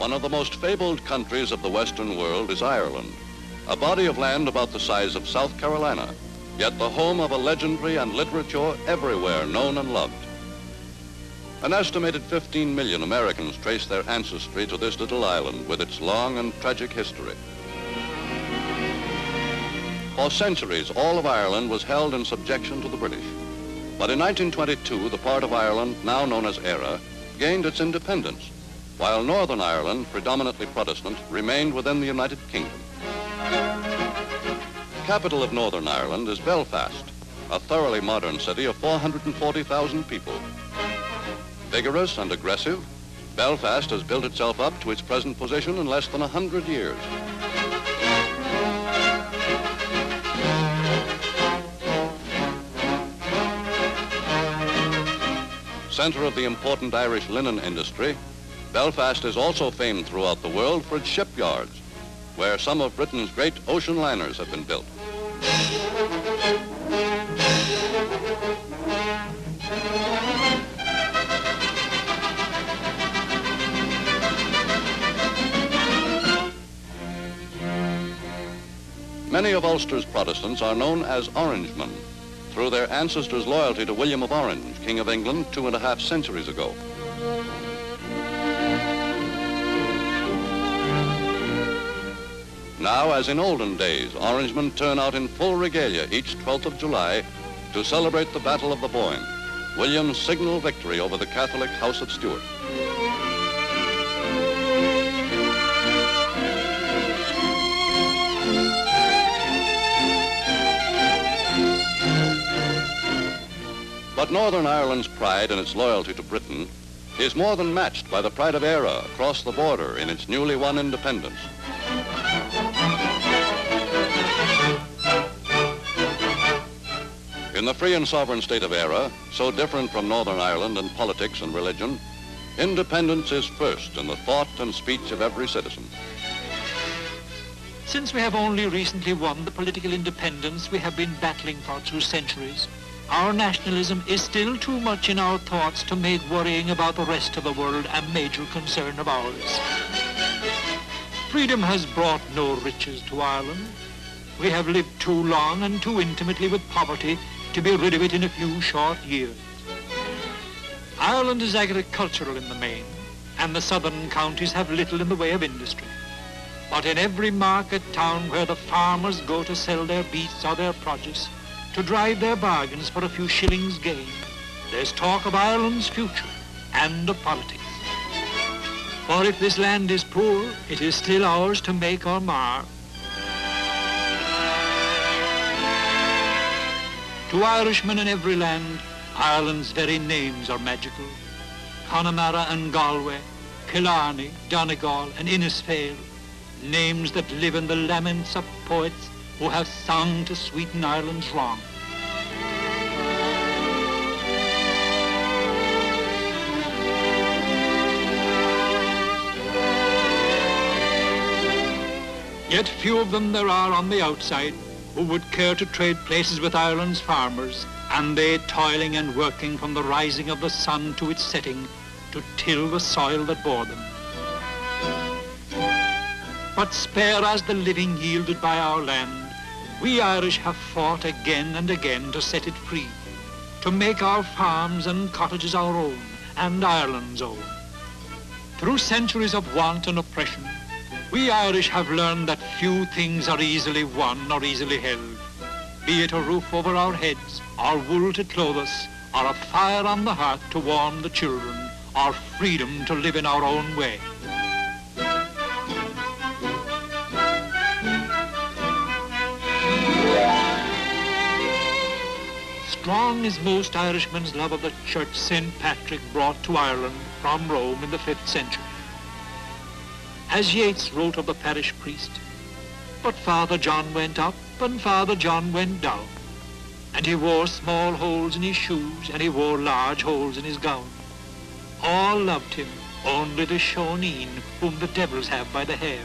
One of the most fabled countries of the Western world is Ireland, a body of land about the size of South Carolina, yet the home of a legendary and literature everywhere known and loved. An estimated 15 million Americans trace their ancestry to this little island with its long and tragic history. For centuries, all of Ireland was held in subjection to the British. But in 1922, the part of Ireland now known as Eire gained its independence, while Northern Ireland, predominantly Protestant, remained within the United Kingdom. The capital of Northern Ireland is Belfast, a thoroughly modern city of 440,000 people. Vigorous and aggressive, Belfast has built itself up to its present position in less than 100 years. Center of the important Irish linen industry, Belfast is also famed throughout the world for its shipyards, where some of Britain's great ocean liners have been built. Many of Ulster's Protestants are known as Orangemen, through their ancestors' loyalty to William of Orange, King of England 2.5 centuries ago. Now, as in olden days, Orangemen turn out in full regalia each 12th of July to celebrate the Battle of the Boyne, William's signal victory over the Catholic House of Stuart. But Northern Ireland's pride and its loyalty to Britain is more than matched by the pride of Eire across the border in its newly won independence. In the free and sovereign state of Eire, so different from Northern Ireland in politics and religion, independence is first in the thought and speech of every citizen. Since we have only recently won the political independence we have been battling for through centuries, our nationalism is still too much in our thoughts to make worrying about the rest of the world a major concern of ours. Freedom has brought no riches to Ireland. We have lived too long and too intimately with poverty to be rid of it in a few short years. Ireland is agricultural in the main, and the southern counties have little in the way of industry. But in every market town where the farmers go to sell their beets or their produce, to drive their bargains for a few shillings gain, there's talk of Ireland's future and of politics. For if this land is poor, it is still ours to make or mar. To Irishmen in every land, Ireland's very names are magical. Connemara and Galway, Killarney, Donegal and Innisfail, names that live in the laments of poets who have sung to sweeten Ireland's wrong. Yet few of them there are on the outside who would care to trade places with Ireland's farmers, and they toiling and working from the rising of the sun to its setting to till the soil that bore them. But spare as the living yielded by our land, we Irish have fought again and again to set it free, to make our farms and cottages our own and Ireland's own. Through centuries of want and oppression, we Irish have learned that few things are easily won or easily held, be it a roof over our heads, or wool to clothe us, or a fire on the hearth to warm the children, or freedom to live in our own way. Strong is most Irishmen's love of the church St. Patrick brought to Ireland from Rome in the 5th century. As Yeats wrote of the parish priest, but Father John went up and Father John went down, and he wore small holes in his shoes and he wore large holes in his gown. All loved him, only the Shawneen whom the devils have by the hair,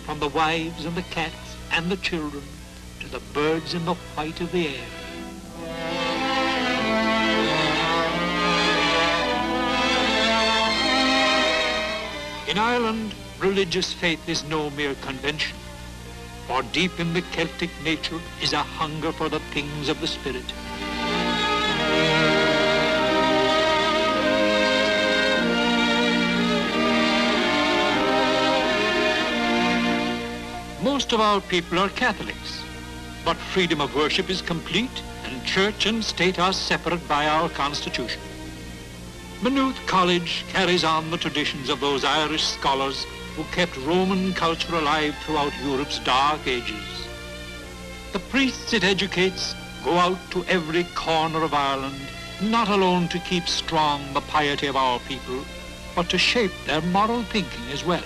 from the wives and the cats and the children to the birds in the white of the air. In Ireland, religious faith is no mere convention, for deep in the Celtic nature is a hunger for the things of the spirit. Most of our people are Catholics, but freedom of worship is complete and church and state are separate by our constitution. Maynooth College carries on the traditions of those Irish scholars who kept Roman culture alive throughout Europe's dark ages. The priests it educates go out to every corner of Ireland, not alone to keep strong the piety of our people, but to shape their moral thinking as well.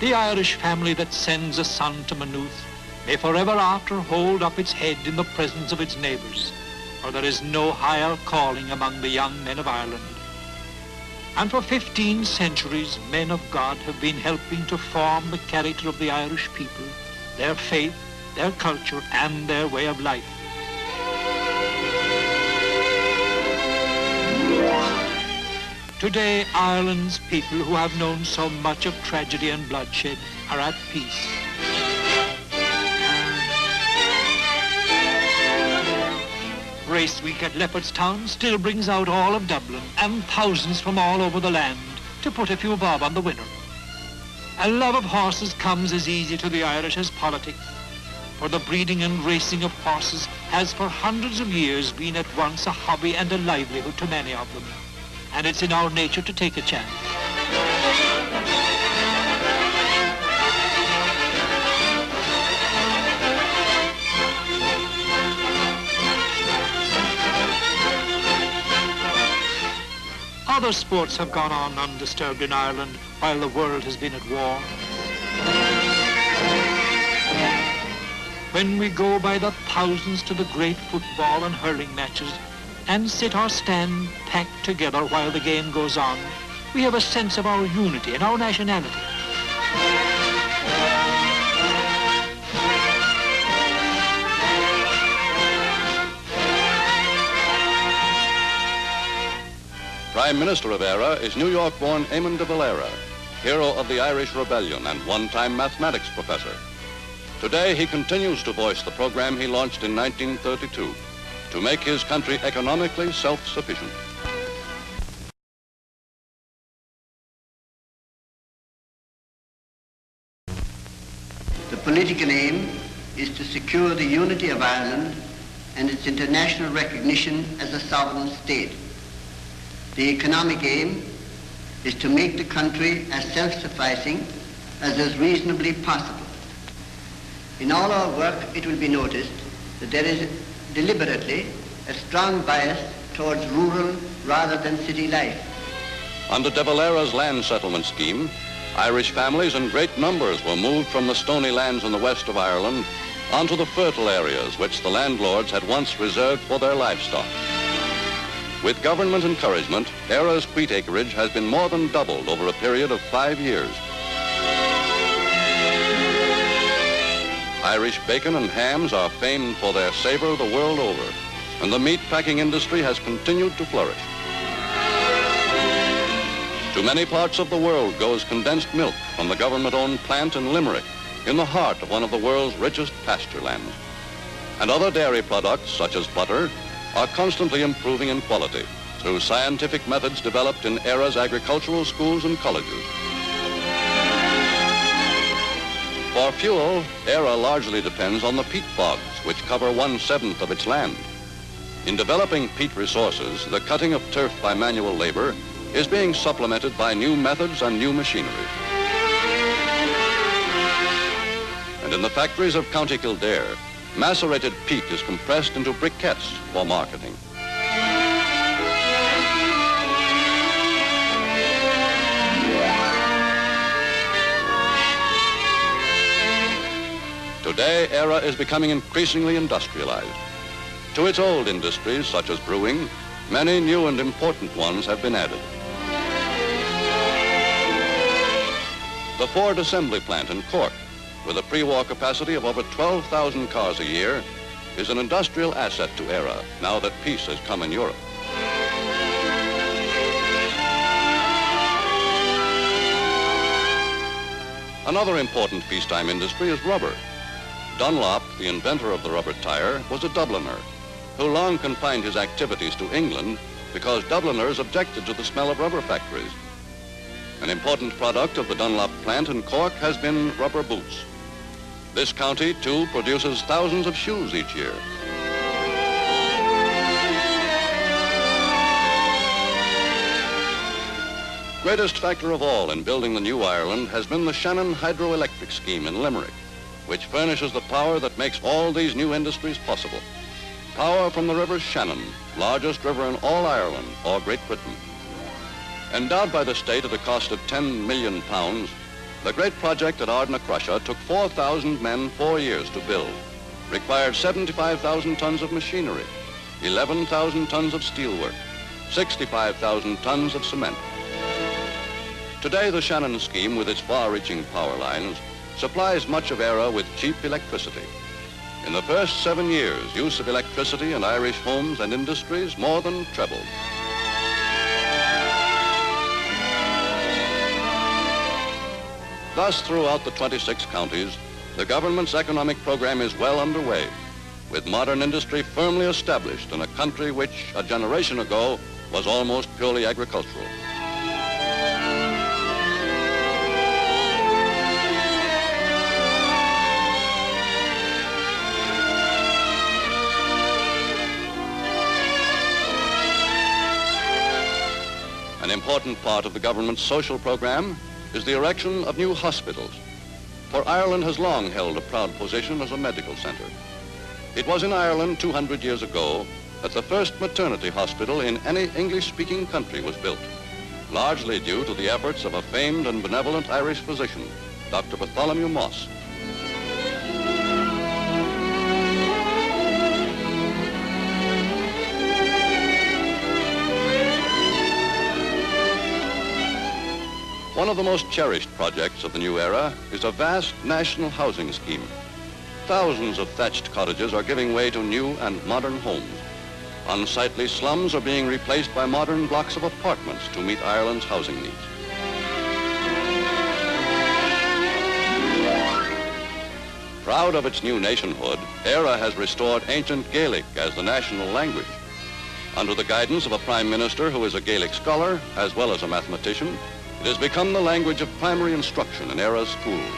The Irish family that sends a son to Maynooth may forever after hold up its head in the presence of its neighbours, for there is no higher calling among the young men of Ireland. And for 15 centuries, men of God have been helping to form the character of the Irish people, their faith, their culture, and their way of life. Today, Ireland's people who have known so much of tragedy and bloodshed are at peace. Race Week at Leopardstown still brings out all of Dublin and thousands from all over the land to put a few bob on the winner. A love of horses comes as easy to the Irish as politics, for the breeding and racing of horses has for hundreds of years been at once a hobby and a livelihood to many of them, and it's in our nature to take a chance. Other sports have gone on undisturbed in Ireland while the world has been at war. When we go by the thousands to the great football and hurling matches and sit or stand packed together while the game goes on, we have a sense of our unity and our nationality. Prime Minister of Eire is New York-born Eamon de Valera, hero of the Irish Rebellion and one-time mathematics professor. Today, he continues to voice the program he launched in 1932 to make his country economically self-sufficient. The political aim is to secure the unity of Ireland and its international recognition as a sovereign state. The economic aim is to make the country as self-sufficing as is reasonably possible. In all our work, it will be noticed that there is deliberately a strong bias towards rural rather than city life. Under de Valera's land settlement scheme, Irish families in great numbers were moved from the stony lands in the west of Ireland onto the fertile areas which the landlords had once reserved for their livestock. With government encouragement, Eire's wheat acreage has been more than doubled over a period of 5 years. Irish bacon and hams are famed for their savor the world over, and the meat packing industry has continued to flourish. To many parts of the world goes condensed milk from the government-owned plant in Limerick, in the heart of one of the world's richest pasture lands. And other dairy products, such as butter, are constantly improving in quality through scientific methods developed in Eire's agricultural schools and colleges. For fuel, Eire largely depends on the peat bogs, which cover 1/7 of its land. In developing peat resources, the cutting of turf by manual labor is being supplemented by new methods and new machinery. And in the factories of County Kildare, macerated peat is compressed into briquettes for marketing. Today, Eire is becoming increasingly industrialized. To its old industries, such as brewing, many new and important ones have been added. The Ford assembly plant in Cork, with a pre-war capacity of over 12,000 cars a year, is an industrial asset to Eire now that peace has come in Europe. Another important peacetime industry is rubber. Dunlop, the inventor of the rubber tire, was a Dubliner who long confined his activities to England because Dubliners objected to the smell of rubber factories. An important product of the Dunlop plant in Cork has been rubber boots. This county, too, produces thousands of shoes each year. Greatest factor of all in building the new Ireland has been the Shannon hydroelectric scheme in Limerick, which furnishes the power that makes all these new industries possible. Power from the river Shannon, largest river in all Ireland or Great Britain. Endowed by the state at a cost of £10 million, the great project at Ardnacrusha took 4,000 men 4 years to build, required 75,000 tons of machinery, 11,000 tons of steelwork, 65,000 tons of cement. Today, the Shannon scheme, with its far-reaching power lines, supplies much of Eire with cheap electricity. In the first 7 years, use of electricity in Irish homes and industries more than trebled. Thus, throughout the 26 counties, the government's economic program is well underway, with modern industry firmly established in a country which, a generation ago, was almost purely agricultural. An important part of the government's social program is the erection of new hospitals, for Ireland has long held a proud position as a medical centre. It was in Ireland 200 years ago that the first maternity hospital in any English-speaking country was built, largely due to the efforts of a famed and benevolent Irish physician, Dr. Bartholomew Moss. One of the most cherished projects of the new era is a vast national housing scheme. Thousands of thatched cottages are giving way to new and modern homes. Unsightly slums are being replaced by modern blocks of apartments to meet Ireland's housing needs. Proud of its new nationhood, Eire has restored ancient Gaelic as the national language. Under the guidance of a Prime Minister who is a Gaelic scholar as well as a mathematician, it has become the language of primary instruction in Eire's schools.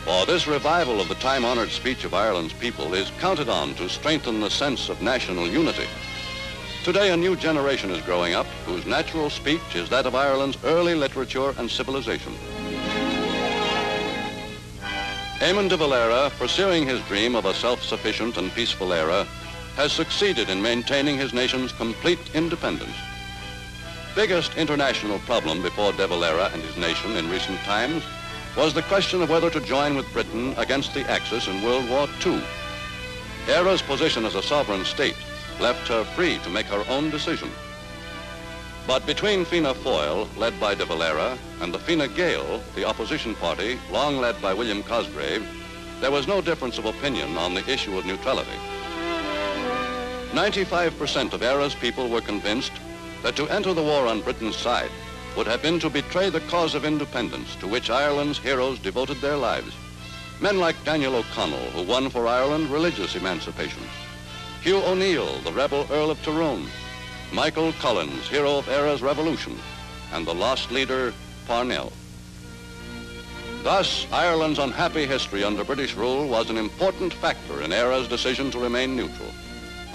For this revival of the time-honored speech of Ireland's people is counted on to strengthen the sense of national unity. Today, a new generation is growing up whose natural speech is that of Ireland's early literature and civilization. Eamon de Valera, pursuing his dream of a self-sufficient and peaceful Eire, has succeeded in maintaining his nation's complete independence. Biggest international problem before de Valera and his nation in recent times was the question of whether to join with Britain against the Axis in World War II. Eire's position as a sovereign state left her free to make her own decision. But between Fianna Fáil, led by de Valera, and the Fine Gael, the opposition party, long led by William Cosgrave, there was no difference of opinion on the issue of neutrality. 95% of Eire's people were convinced that to enter the war on Britain's side would have been to betray the cause of independence to which Ireland's heroes devoted their lives. Men like Daniel O'Connell, who won for Ireland religious emancipation. Hugh O'Neill, the rebel Earl of Tyrone. Michael Collins, hero of Eire's revolution. And the lost leader, Parnell. Thus, Ireland's unhappy history under British rule was an important factor in Eire's decision to remain neutral.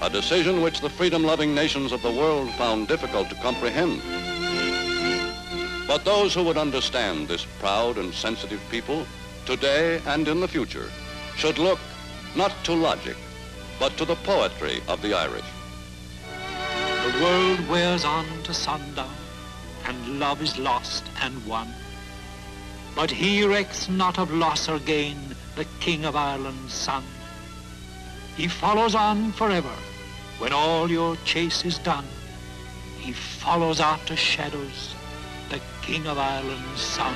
A decision which the freedom-loving nations of the world found difficult to comprehend. But those who would understand this proud and sensitive people, today and in the future, should look not to logic, but to the poetry of the Irish. The world wears on to sundown, and love is lost and won. But he recks not of loss or gain, the King of Ireland's son. He follows on forever, when all your chase is done. He follows after shadows, the King of Ireland's son.